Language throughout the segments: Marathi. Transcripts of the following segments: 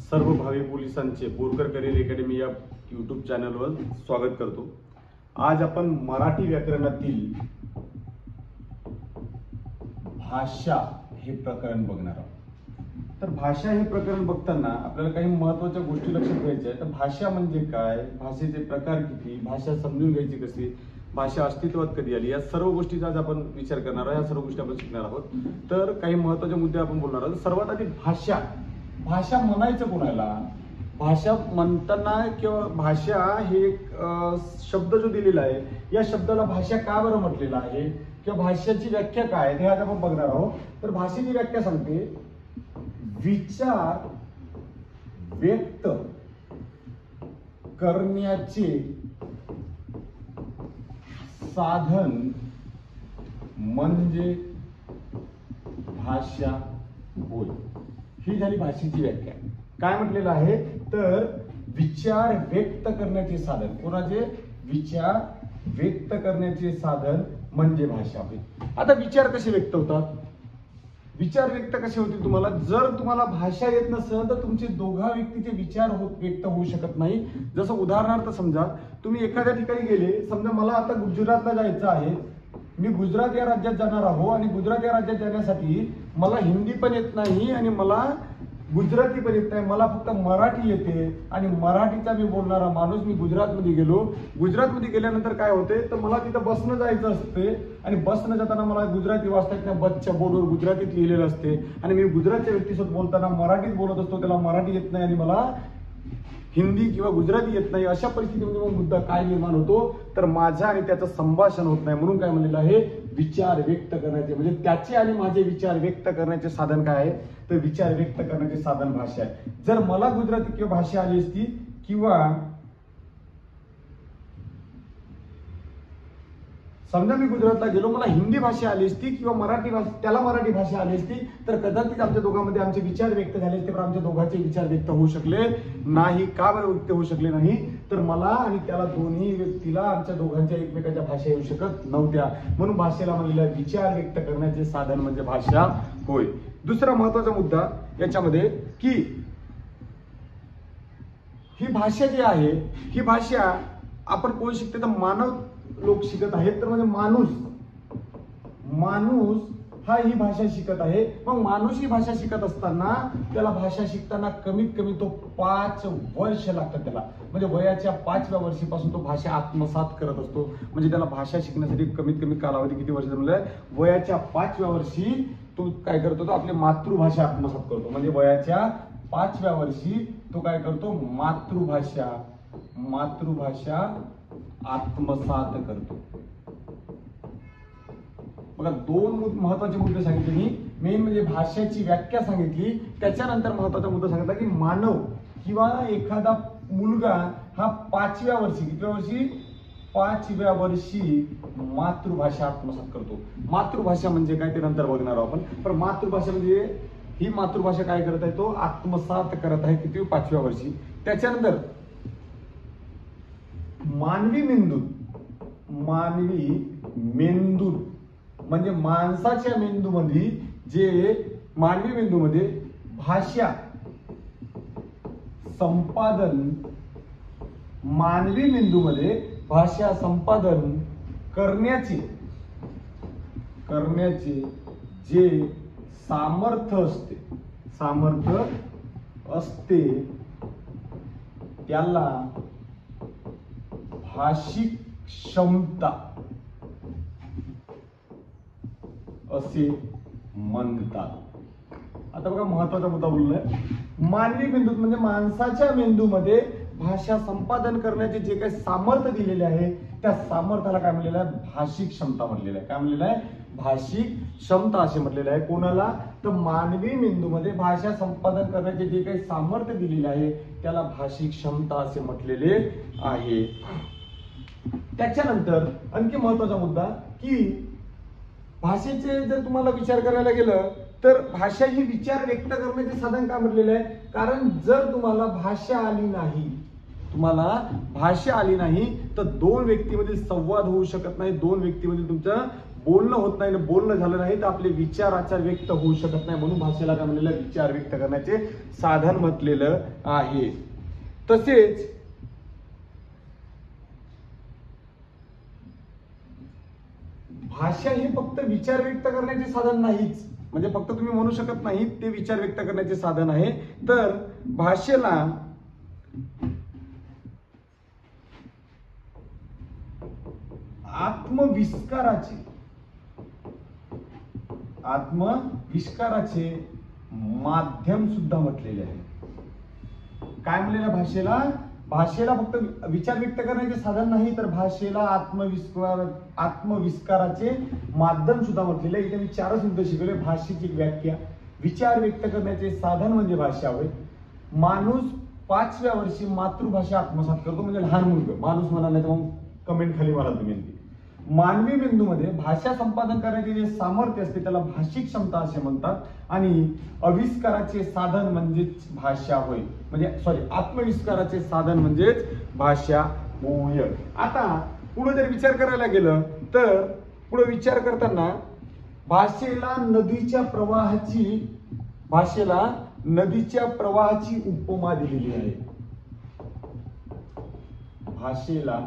सर्व भावी पोलिसांचे बोरकर करिअर अकॅडमी या यूट्यूब चॅनलवर स्वागत करतो। आज आपण मराठी व्याकरणातील भाषा हे प्रकरण बघणार आहोत। तर भाषा हे प्रकरण बघताना आपल्याला काही महत्त्वाच्या गोष्टी लक्षात घ्यायच्या आहेत। तर भाषा म्हणजे काय, भाषेचे प्रकार किती, भाषा समजून घ्यायची कशी, भाषा अस्तित्वात कधी आली, या सर्व गोष्टीचा आज आपण विचार करणार आहोत। या सर्व गोष्टी आपण शिकणार आहोत। तर काही महत्त्वाचे मुद्दे आपण बोलणार आहोत। सर्वात आधी भाषा, भाषा म्हणायचं कोणाला, भाषा म्हणताना किंवा भाषा हे एक शब्द जो दिलेला आहे, या शब्दाला भाषा का बरं म्हटलेलं आहे किंवा भाषेची व्याख्या काय हे आज आपण बघणार आहोत। तर भाषेची व्याख्या सांगते, विचार व्यक्त करण्याचे साधन म्हणजे भाषा होय। ही झाली भाषेची व्याख्या। काय म्हटलेलं आहे तर विचार व्यक्त करण्याचे साधन, कोणाचे, विचार व्यक्त करण्याचे साधन म्हणजे भाषा होय। आता विचार कसे व्यक्त होतात, विचार व्यक्त कसे होतील तुम्हाला, जर तुम्हाला भाषा येत नसेल तर तुमचे दोघा व्यक्तीचे विचार व्यक्त होऊ शकत नाही। जसं उदाहरणार्थ समजा तुम्ही एखाद्या ठिकाणी गेले, समजा मला आता गुजरातला जायचं आहे, मी गुजरात या राज्यात जाणार आहो आणि गुजरात या राज्यात जाण्यासाठी मला हिंदी पण येत नाही आणि मला गुजराती पण येत नाही, मला फक्त मराठी येते आणि मराठीचा मी बोलणारा माणूस मी गुजरातमध्ये गेलो। गुजरातमध्ये गेल्यानंतर काय होते तर मला तिथं बसनं जायचं असते आणि बसनं जाताना मला गुजराती वाचता येत नाही, बसच्या बोर्डवर गुजरातीत लिहिलेलं असते आणि मी गुजरातच्या व्यक्तीसोबत बोलताना मराठीत बोलत असतो, त्याला मराठी येत नाही आणि मला हिंदी किंवा गुजराती येत नाही। अशा परिस्थितीमध्ये मग मुद्दा काय निर्माण होतो तर माझा आणि त्याचं संभाषण होत नाही। म्हणून काय म्हणलेलं आहे, विचार व्यक्त करण्याचे, म्हणजे त्याचे आणि माझे विचार व्यक्त करण्याचे साधन काय आहे तर विचार व्यक्त करण्याचे साधन भाषा आहे। जर मला गुजराती किंवा भाषा आली असती किंवा समजा मी गुजरातला गेलो, मला हिंदी भाषा आली असती किंवा मराठी भाषा, त्याला मराठी भाषा आली असती, तर कदाचित आमच्या दोघांमध्ये आमचे विचार व्यक्त झाले असते, पण आमच्या दोघांचे विचार व्यक्त होऊ शकले नाही। का बरं व्यक्त होऊ शकले नाही तर मला आणि त्याला दोन्ही व्यक्तीला आमच्या दोघांच्या एकमेकांच्या भाषा येऊ शकत नव्हत्या। म्हणून भाषेला म्हणलेलं विचार व्यक्त करण्याचे साधन म्हणजे भाषा होय। दुसरा महत्वाचा मुद्दा याच्यामध्ये की ही भाषा जी आहे, ही भाषा आपण कोण शिकते तर मानव लोक शिकत आहेत। तर म्हणजे माणूस हा ही भाषा शिकत आहे। मग माणूस ही भाषा शिकत असताना त्याला भाषा शिकताना कमीत कमी तो 5 वर्ष लागतात त्याला, म्हणजे वयाच्या 5व्या वर्षीपासून तो भाषा आत्मसात करत असतो। म्हणजे त्याला भाषा शिकण्यासाठी कमीत कमी कालावधी किती वर्ष जमलाय, वयाच्या 5व्या वर्षी तो काय करतो, तो आपली मातृभाषा आत्मसात करतो। म्हणजे वयाच्या 5व्या वर्षी तो काय करतो, मातृभाषा आत्मसात करतो। बघा, 2 महत्वाचे मुद्दे सांगितले मी, मेन म्हणजे भाषेची व्याख्या सांगितली, त्याच्यानंतर महत्वाचा मुद्दा सांगितला की मानव किंवा एखादा मुलगा हा 5व्या वर्षी, कितव्या वर्षी, 5व्या वर्षी मातृभाषा आत्मसात करतो। मातृभाषा म्हणजे काय ते नंतर बघणार आहोत आपण। पण मातृभाषा म्हणजे ही मातृभाषा काय करत आहे, तो आत्मसात करत आहे किती, 5व्या वर्षी। त्याच्यानंतर मानवी मेंदूत म्हणजे माणसाच्या मेंदूमध्ये, जे मानवी मेंदूमध्ये भाषा संपादन, मानवी मेंदूमध्ये भाषा संपादन करण्याचे जे सामर्थ्य असते त्याला भाषिक क्षमता असे म्हणतात। आता बघा, महत्वाचा मुद्दा बोललाय, मानवी मेंदूत म्हणजे माणसाच्या मेंदूमध्ये भाषा संपादन करण्याचे जे काही सामर्थ्य दिलेले आहे, त्या सामर्थ्याला काय म्हणलेलं आहे, भाषिक क्षमता म्हणलेलं आहे। काय म्हणलेलं आहे, भाषिक क्षमता असे म्हटलेलं आहे। कोणाला तर मानवी मेंदूमध्ये भाषा संपादन करण्याचे जे काही सामर्थ्य दिलेले आहे त्याला भाषिक क्षमता असे म्हटलेले आहे। त्याच्यानंतर आणखी महत्वाचा मुद्दा की भाषेचे जर तुम्हाला विचार करायला गेलं तर भाषा ही विचार व्यक्त करण्याचे साधन का म्हटलेलं आहे, कारण जर तुम्हाला भाषा आली नाही तर 2 व्यक्तीमधील संवाद होऊ शकत नाही, 2 व्यक्तीमधील तुमचं बोलणं होत नाही, बोलणं झालं नाही तर आपले विचार आचार व्यक्त होऊ शकत नाही, म्हणून भाषेला काय म्हणलेलं, विचार व्यक्त करण्याचे साधन म्हटलेलं आहे. तसेच भाषा हे फक्त विचार व्यक्त करण्याचे साधन नाहीच, म्हणजे फक्त तुम्ही म्हणू शकत नाही ते विचार व्यक्त करण्याचे साधन आहे, तर भाषेला आत्मविष्काराचे माध्यम सुद्धा म्हटलेले आहे. काय म्हणलेलं, भाषेला फक्त विचार व्यक्त करण्याचे साधन नाही, तर भाषेला आत्मविष्काराचे माध्यम सुद्धा म्हटलेले आहे. इथे मी 4च मुद्दे शिकवले. भाषेची व्याख्या, विचार व्यक्त करण्याचे साधन म्हणजे भाषा होय. माणूस 5व्या वर्षी मातृभाषा आत्मसात करतो, म्हणजे लहान मुलगा, माणूस म्हणा नाही तर मग कमेंट खाली मला तुम्ही. मानवी मेंदूमध्ये भाषा संपादन करण्याचे जे सामर्थ्य असते त्याला भाषिक क्षमता असे म्हणतात, आणि आविष्काराचे साधन म्हणजेच भाषा होय, म्हणजे आत्मविष्काराचे साधन म्हणजेच भाषा होय. आता पुढे जर विचार करायला गेलं तर पुढे विचार करताना भाषेला नदीच्या प्रवाहाची उपमा दिलेली आहे. भाषेला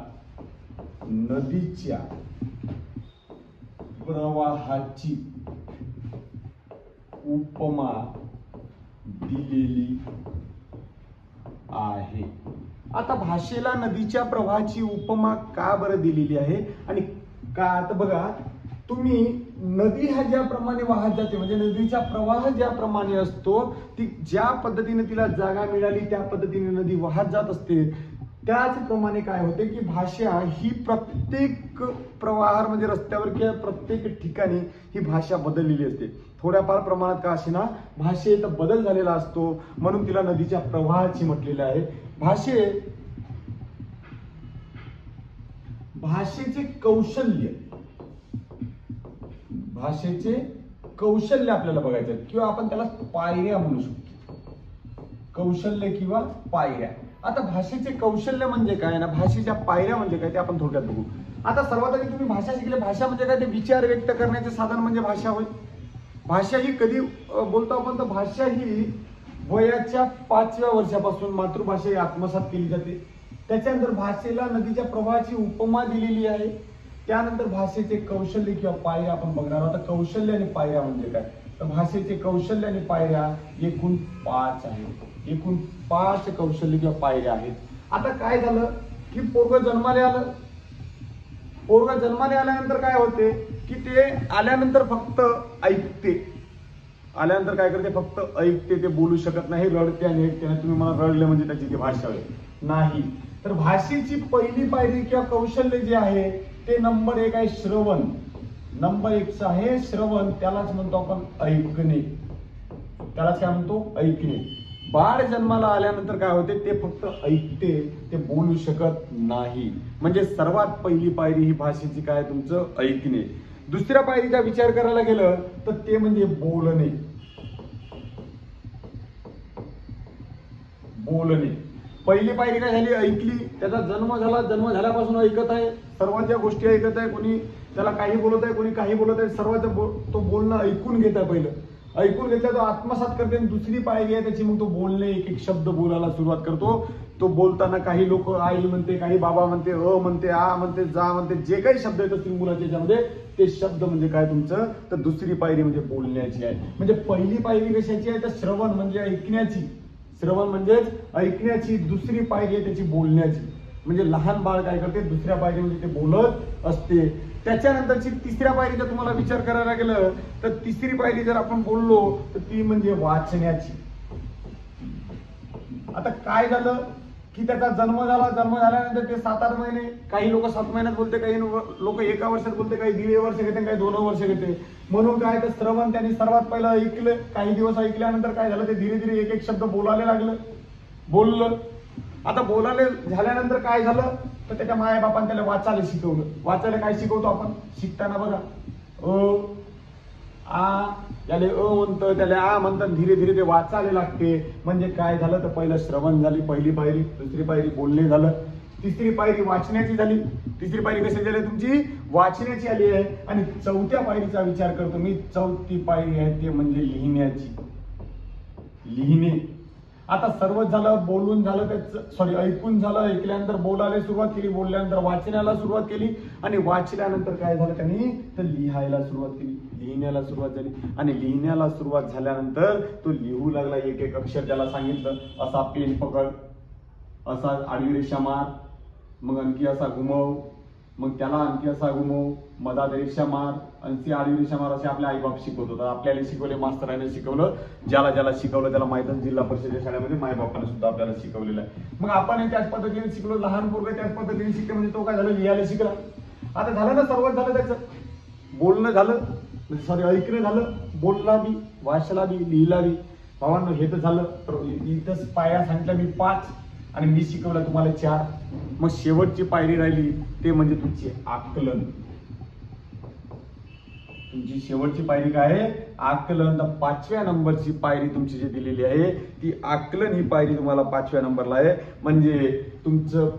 नदीच्या प्रवाहाची उपमा दिलेली आहे. आता भाषेला नदीच्या प्रवाहाची उपमा का बरं दिलेली आहे आणि का, आता बघा तुम्ही, नदी हा ज्याप्रमाणे वाहत जाते, म्हणजे नदीचा प्रवाह ज्याप्रमाणे असतो, ती ज्या पद्धतीने तिला जागा मिळाली त्या पद्धतीने नदी वाहत जात असते, त्याचप्रमाणे काय होते की भाषा ही प्रत्येक प्रवाहार, म्हणजे रस्त्यावर किंवा प्रत्येक ठिकाणी ही भाषा बदललेली असते. थोड्याफार प्रमाणात का असेना भाषेत बदल झालेला असतो, म्हणून तिला नदीच्या प्रवाहाची म्हटलेलं आहे. भाषेचे कौशल्य आपल्याला बघायचे, किंवा आपण त्याला पायऱ्या म्हणू शकतो, कौशल्य किंवा पायऱ्या. आता भाषेचे कौशल्य म्हणजे काय ना, भाषेच्या पायऱ्या म्हणजे काय ते आपण थोडक्यात बघू. आता सर्वात आधी तुम्ही भाषा शिकले, भाषा म्हणजे काय, ते विचार व्यक्त करण्याचे साधन म्हणजे भाषा होय. भाषा ही कधी बोलतो आपण, तर भाषा ही वयाच्या 5व्या वर्षापासून मातृभाषा ही आत्मसात केली जाते. त्याच्यानंतर भाषेला नदीच्या प्रवाहाची उपमा दिलेली आहे. त्यानंतर भाषेचे कौशल्य किंवा पायऱ्या आपण बघणार आहोत. कौशल्य आणि पायऱ्या म्हणजे काय, तर भाषेचे कौशल्य आणि पायऱ्या एकूण 5 आहेत. एकूण 5 कौशल्य किंवा पायऱ्या आहेत. आता काय झालं की पोरग जन्माला आल्यानंतर काय होते की ते आल्यानंतर फक्त ऐकते. आल्यानंतर काय करते, फक्त ऐकते, ते बोलू शकत नाही, रडते आणि ऐकते. तुम्ही मला रडले म्हणजे त्याची ती भाषा होईल नाही. तर भाषेची पहिली पायरी किंवा कौशल्य जे आहे ते नंबर 1 आहे श्रवण. नंबर 1 आहे श्रवण, त्यालाच म्हणतो आपण ऐकणे. त्यालाच काय म्हणतो, ऐकणे. बाळ जन्माला आल्यानंतर काय होते, ते फक्त ऐकते, ते बोलू शकत नाही. म्हणजे सर्वात पहिली पायरी ही भाषेची काय, तुमचं ऐकणे. दुसऱ्या पायरीचा विचार करायला गेलं तर ते म्हणजे बोलणे. पहिली पायरी काय झाली, ऐकली. त्याचा जन्म झाला, जन्म झाल्यापासून ऐकत आहे, सर्वात ज्या गोष्टी ऐकत आहे. कोणी त्याला काही बोलत आहे, कोणी काही बोलत आहे, सर्वात तो बोलणं ऐकून घेत आहे. पहिलं ऐकून घेतलं तो आत्मसात करते. दुसरी पायरी आहे त्याची, मग तो बोलणे, एक एक शब्द बोलायला सुरुवात करतो. तो बोलताना काही लोक आई म्हणते, काही बाबा म्हणते, म्हणते, आ म्हणते, जा म्हणते, जे काही शब्द येत असतील मुलाच्या याच्यामध्ये ते शब्द म्हणजे काय तुमचं, तर दुसरी पायरी म्हणजे बोलण्याची आहे. म्हणजे पहिली पायरी कशाची आहे, तर श्रवण म्हणजे ऐकण्याची. श्रवण म्हणजेच ऐकण्याची. दुसरी पायरी आहे त्याची बोलण्याची. म्हणजे लहान बाळ काय करते, दुसऱ्या पायरी म्हणजे ते बोलत असते. त्याच्यानंतरची तिसऱ्या पायरीचा तुम्हाला विचार करायला गेलं तर तिसरी पायरी जर आपण बोललो तर ती म्हणजे वाचण्याची. आता काय झालं की त्याचा जन्म झाला, जन्म झाल्यानंतर ते 7-8 महिने, काही लोक 7 महिन्यात बोलते, काही लोक 1 वर्षात बोलते, काही 1.5 वर्ष घेते, काही 2 वर्ष घेते. म्हणून काय, तर श्रवण त्यांनी सर्वात पहिलं ऐकलं. काही दिवस ऐकल्यानंतर काय झालं, ते धीरे धीरे एक एक शब्द बोलायला लागलं, बोललं. आता बोलायला झाल्यानंतर काय झालं, तर त्याच्या माया बापाने त्याला वाचायला शिकवलं. वाचायला काय शिकवतो आपण शिकताना, बघा त्याला म्हणतं, त्याला आ म्हणतात, धीरे धीरे ते वाचायला लागते. म्हणजे काय झालं, तर पहिलं श्रवण झाली पहिली पायरी, दुसरी पायरी बोलणे झालं, तिसरी पायरी वाचण्याची झाली, तिसरी पायरी कशी झाली तुमची वाचण्याची आली आहे. आणि चौथ्या पायरीचा विचार करतो मी, चौथी पायरी आहे ते म्हणजे लिहिण्याची, लिहिणे. आता सर्वच झालं, बोलून झालं, ऐकून झालं, ऐकल्यानंतर बोलायला सुरुवात केली, बोलल्यानंतर वाचण्याला सुरुवात केली आणि वाचल्यानंतर काय झालं त्यांनी तर लिहायला सुरुवात केली, लिहिण्याला सुरुवात झाली. आणि लिहिण्याला सुरुवात झाल्यानंतर तो लिहू लागला, एक एक अक्षर त्याला सांगितलं, असा पेन पकड, असा आडवी रेषा मार, मग आणखी असा घुमव, मग त्याला आणखी असा घुमव, मधात रेषा मार, आणखी आडवी रेषा मार, असे आपले आईबाप शिकवत होता. आपल्याला शिकवले, मास्तरांनी शिकवलं, ज्याला ज्याला शिकवलं त्याला माहितच, जिल्हा परिषदेच्या शाळेमध्ये मायबापाने सुद्धा आपल्याला शिकवलेलं आहे. मग आपण त्याच पद्धतीने शिकलो, लहान पोरग त्याच पद्धतीने शिकले, म्हणजे तो काय झालं लिहायला शिकला. आता झालं ना, सर्वच झालं, त्याचं बोलणं झालं, सॉरी ऐकणं झालं, बोलला बी, वाचला बी, लिहिला बी. भावांनो हे तर झालं. तर इथंच पाया सांगितला मी 5 आणि मी शिकवलं तुम्हाला 4. मग शेवटची पायरी राहिली ते म्हणजे तुमची आकलन. तुमची शेवटची पायरी काय आहे आकलन. तर 5व्या नंबरची पायरी तुमची जी दिलेली आहे ती आकलन ही पायरी तुम्हाला 5व्या नंबरला आहे. म्हणजे तुमचं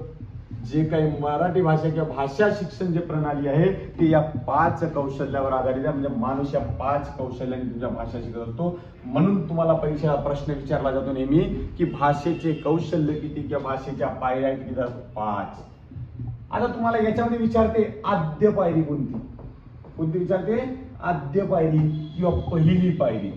जे काही मराठी भाषा किंवा भाषा शिक्षण जे प्रणाली आहे ते या 5 कौशल्यावर आधारित आहे. म्हणजे माणूस या 5 कौशल्याने तुमच्या भाषा शिकत असतो. म्हणून तुम्हाला परीक्षेला प्रश्न विचारला जातो नेहमी की भाषेचे कौशल्य किती किंवा भाषेच्या पायऱ्या किती. 5. आता तुम्हाला याच्यामध्ये विचारते आद्य पायरी कोणती, कोणती विचारते आद्य पायरी किंवा पहिली पायरी.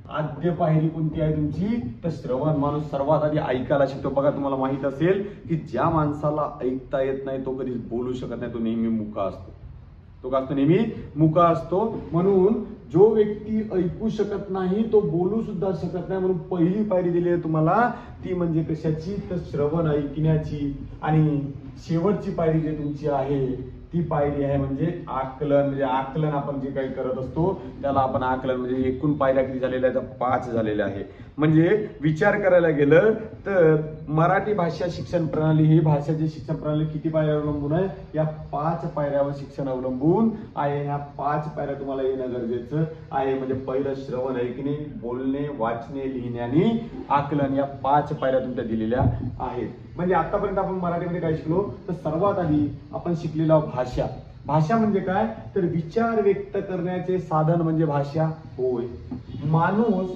आद्य पायरी कोणती आहे तुमची तर श्रवण. माणूस सर्वात आधी ऐकायला शिकतो. बघा तुम्हाला माहित असेल की ज्या माणसाला ऐकता येत नाही तो कधीच बोलू शकत नाही, तो नेहमी मुका असतो. तो का असतो नेहमी मुका असतो. म्हणून जो व्यक्ती ऐकू शकत नाही तो बोलू सुद्धा शकत नाही. म्हणून पहिली पायरी दिली आहे तुम्हाला ती म्हणजे कशाची तर श्रवण ऐकण्याची. आणि शेवटची पायरी जी तुमची आहे ती पायरी आहे म्हणजे आकलन. म्हणजे आकलन आपण जे काही करत असतो त्याला आपण आकलन. म्हणजे एकूण पायऱ्या किती झालेल्या आहेत 5 झालेल्या आहे. म्हणजे विचार करायला गेलं तर मराठी भाषा शिक्षण प्रणाली ही भाषाची शिक्षण प्रणाली किती पायऱ्यावर अवलंबून आहे या 5 पायऱ्यावर शिक्षण अवलंबून आहे. ह्या 5 पायऱ्या तुम्हाला येणं गरजेचं आहे. म्हणजे पहिलं श्रवण ऐकणे, बोलणे, वाचणे, लिहिणे आणि आकलन या 5 पायऱ्या तुमच्या दिलेल्या आहेत. म्हणजे आतापर्यंत आपण मराठीमध्ये काय शिकलो तर सर्वात आधी आपण शिकलेलो भाषा. भाषा म्हणजे काय तर विचार व्यक्त करण्याचे साधन म्हणजे भाषा होय. माणूस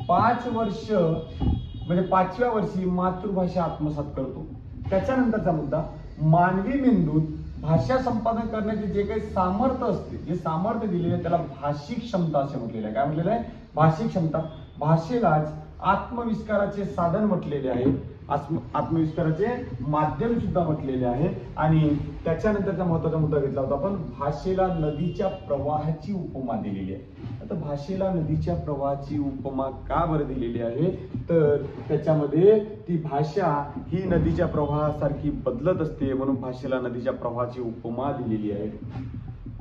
5 वर्ष म्हणजे 5व्या वर्षी मातृभाषा आत्मसात करतो. त्याच्यानंतरचा मुद्दा मानवी मेंदूत भाषा संपादन करण्याचे जे काही सामर्थ्य असते, जे सामर्थ्य दिलेले आहे त्याला भाषिक क्षमता असे म्हटलेलं आहे. काय म्हटलेलं आहे भाषिक क्षमता. भाषेलाच आत्मविस्ताराचे साधन म्हटलेले आहे, आत्मविस्ताराचे माध्यम सुद्धा म्हटलेले आहे. आणि त्याच्यानंतरचा महत्वाचा मुद्दा घेतला होता आपण भाषेला नदीच्या प्रवाहाची उपमा दिलेली आहे. आता भाषेला नदीच्या प्रवाहाची उपमा का बरं दिलेली आहे तर त्याच्यामध्ये ती भाषा ही नदीच्या प्रवाहासारखी बदलत असते म्हणून भाषेला नदीच्या प्रवाहाची उपमा दिलेली आहे.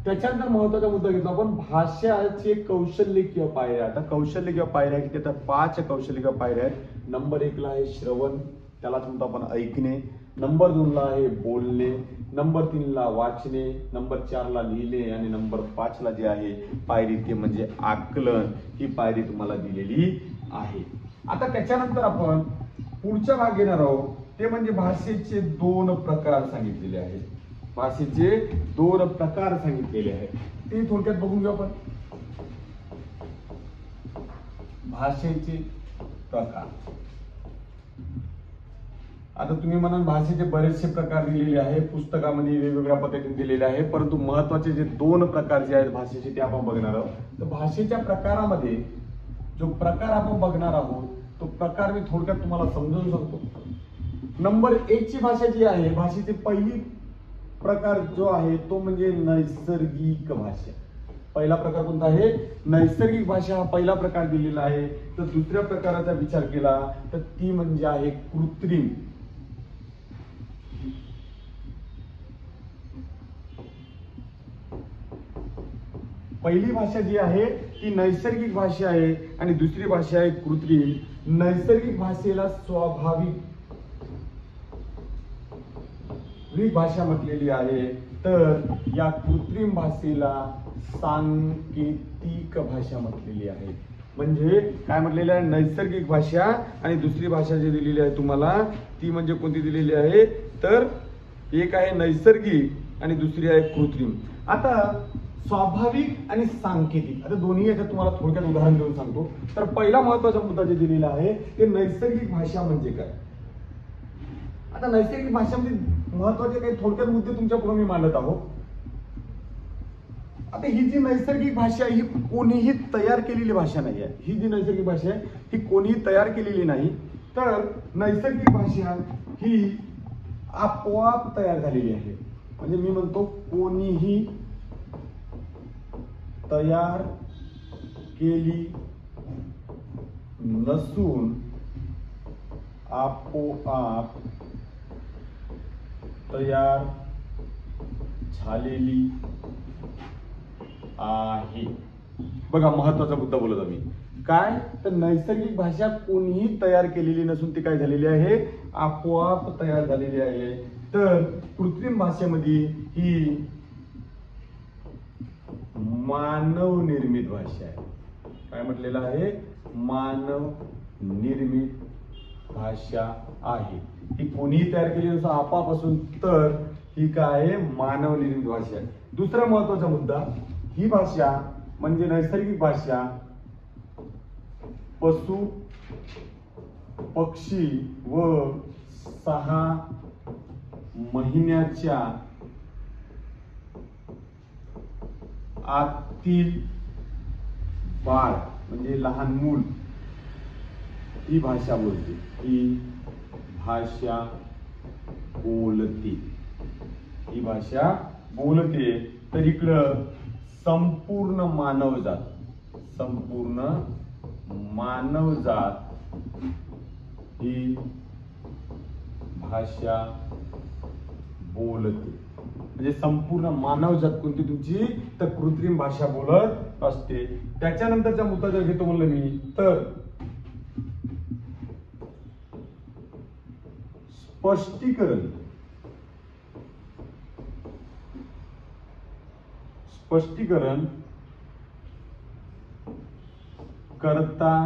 त्याच्यानंतर महत्वाचा मुद्दा घेतला आपण भाषाचे कौशल्य किंवा पायऱ्या. आता कौशल्य किंवा पायऱ्या किती तर 5 कौशल्य किंवा पायऱ्या आहेत. नंबर 1 ला आहे श्रवण, त्यालाच म्हणतो आपण ऐकणे. नंबर 2 ला आहे बोलणे, नंबर 3 ला वाचणे, नंबर 4 ला लिहिणे आणि नंबर 5 ला जे आहे पायरी ते म्हणजे आकलन. ही पायरी तुम्हाला दिलेली आहे. आता त्याच्यानंतर आपण पुढचा भाग घेणार आहोत ते म्हणजे भाषेचे 2 प्रकार सांगितलेले आहेत. भाषेचे 2 प्रकार सांगितलेले आहेत ते थोडक्यात बघून घेऊ आपण. भाषेचे प्रकार. आता तुम्ही म्हणाल भाषेचे बरेचसे प्रकार दिलेले आहे पुस्तकामध्ये वेगवेगळ्या पद्धतीने दिलेले आहे, परंतु महत्वाचे जे 2 प्रकार जे आहेत भाषेचे ते आपण बघणार आहोत. तर भाषेच्या प्रकारामध्ये जो प्रकार आपण बघणार आहोत तो प्रकार मी थोडक्यात तुम्हाला समजून सांगतो. नंबर 1 ची भाषा जी आहे भाषेची पहिली प्रकार जो आहे तो म्हणजे नैसर्गिक भाषा. पहिला प्रकार कोणता आहे नैसर्गिक भाषा हा पहिला प्रकार दिलेला आहे. तर दुसऱ्या प्रकाराचा विचार केला तर ती म्हणजे आहे कृत्रिम. पहिली भाषा जी आहे ती नैसर्गिक भाषा आहे आणि दुसरी भाषा आहे कृत्रिम. नैसर्गिक भाषेला स्वाभाविक भाषा म्हटलेली आहे तर या कृत्रिम भाषेला सांकेतिक भाषा म्हटलेली आहे. म्हणजे काय म्हटलेलं आहे नैसर्गिक भाषा आणि दुसरी भाषा जी दिलेली आहे तुम्हाला ती म्हणजे कोणती दिलेली आहे तर एक आहे नैसर्गिक आणि दुसरी आहे कृत्रिम. आता स्वाभाविक आणि सांकेतिक, आता दोन्ही याच्यात तुम्हाला थोडक्यात उदाहरण देऊन सांगतो. तर पहिला महत्वाचा मुद्दा जे दिलेला आहे ते नैसर्गिक भाषा म्हणजे काय. आता नैसर्गिक भाषेमध्ये महत्वाचे काही थोडक्यात मुद्दे तुमच्या पुढे मी मांडत आहोत. आता ही जी नैसर्गिक भाषा ही कोणीही तयार केलेली भाषा नाही आहे. ही जी नैसर्गिक भाषा आहे ही कोणीही तयार केलेली नाही. तर नैसर्गिक भाषा ही आपोआप तयार झालेली आहे. म्हणजे मी म्हणतो कोणीही तयार केली नसून आपोआप तयार झालेली आहे. बघा महत्वाचा मुद्दा बोलत आम्ही काय, तर नैसर्गिक भाषा कोणीही तयार केलेली नसून ती काय झालेली आहे, आपोआप तयार झालेली आहे. तर कृत्रिम भाषेमध्ये ही मानव निर्मित भाषा आहे. काय म्हटलेलं आहे, मानव निर्मित भाषा आहे. ही कोणीही तयार केलेली नसून आपोआप असून तर ही काय आहे, मानव निर्मित भाषा आहे. दुसरा महत्वाचा मुद्दा, ही भाषा म्हणजे नैसर्गिक भाषा पशु पक्षी व 6 महिन्याच्या आतील बाळ म्हणजे लहान मूल ही भाषा बोलते. ही भाषा बोलते, ही भाषा बोलते. तर इकडं संपूर्ण मानवजात ही भाषा बोलते. म्हणजे संपूर्ण मानवजात कोणती तुमची, तर कृत्रिम भाषा बोलत असते. त्याच्यानंतरचा मुद्दा जर घेतो म्हणलं मी तर स्पष्टीकरण करता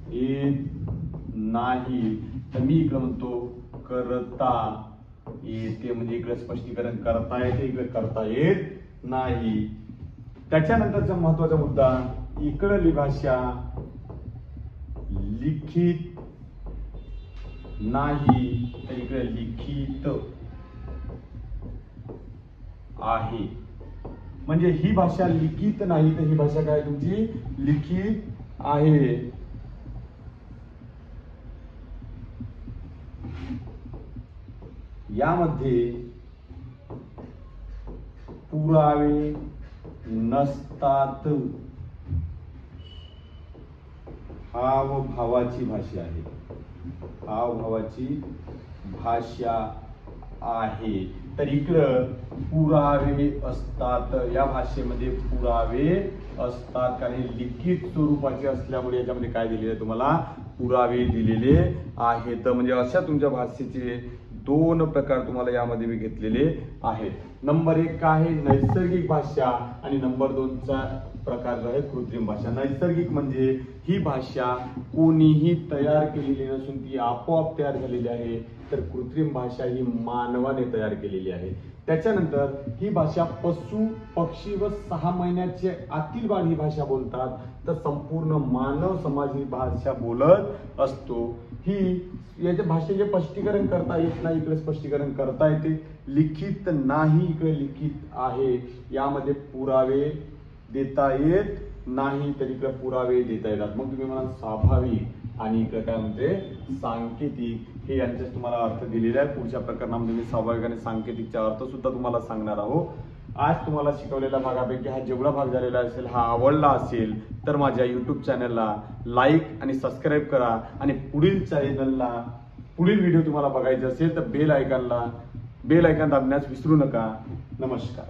येत नाही. तर मी इकडे म्हणतो करता येते, म्हणजे इकडे स्पष्टीकरण करता येते, इकडे करता येत नाही. त्याच्यानंतरचा महत्वाचा मुद्दा, इकडली भाषा लिखित नाही तर इकडे लिखित आहे. म्हणजे ही भाषा लिखित नाही तर ही भाषा काय तुमची लिखित आहे. यामध्ये पुरावे नसतात. हावभावाची भाषा आहे, हावभावाची भाषा आहे. तर इकडं पुरावे असतात, या भाषेमध्ये पुरावे असतात कारण लिखित स्वरूपाचे असल्यामुळे याच्यामध्ये काय दिलेले आहे तुम्हाला, पुरावे दिलेले आहेत. म्हणजे अशा तुमच्या भाषेचे 2 प्रकार तुम्हाला यामध्ये मी घेतलेले आहेत. नंबर 1 काय आहे, नैसर्गिक भाषा आणि नंबर 2चा प्रकार जो आहे कृत्रिम भाषा. नैसर्गिक म्हणजे ही भाषा कोणीही तयार केलेली नसून ती आपोआप तयार झालेली आहे. तर कृत्रिम भाषा ही मानवाने तयार केलेली आहे. त्याच्यानंतर ही भाषा पशु पक्षी व 6 महिन्याचे आतील बाळ ही भाषा बोलतात. तर संपूर्ण मानव समाज ही भाषा बोलत असतो. ही याच्या भाषेचे स्पष्टीकरण करता येत नाही, इकडे स्पष्टीकरण करता येते. लिखित नाही, इकडे लिखित आहे. यामध्ये पुरावे देता येत नाही तर इकडे पुरावे देता येतात. मग तुम्ही म्हणाल स्वाभाविक आणि इकडे काय म्हणते सांकेतिक, हे यांच्यात तुम्हाला अर्थ दिलेला आहे. पुढच्या प्रकरणामध्ये मी स्वाभाविक आणि सांकेतिकचा अर्थ सुद्धा तुम्हाला सांगणार आहोत. आज तुम्हाला शिकवलेल्या भागापैकी हा जेवढा भाग झालेला असेल, हा आवडला असेल तर माझ्या YouTube चॅनलला लाईक आणि सबस्क्राईब करा आणि पुढील चॅनलला पुढील व्हिडिओ तुम्हाला बघायचे असेल तर बेल आयकॉन दाबण्यास विसरू नका. नमस्कार.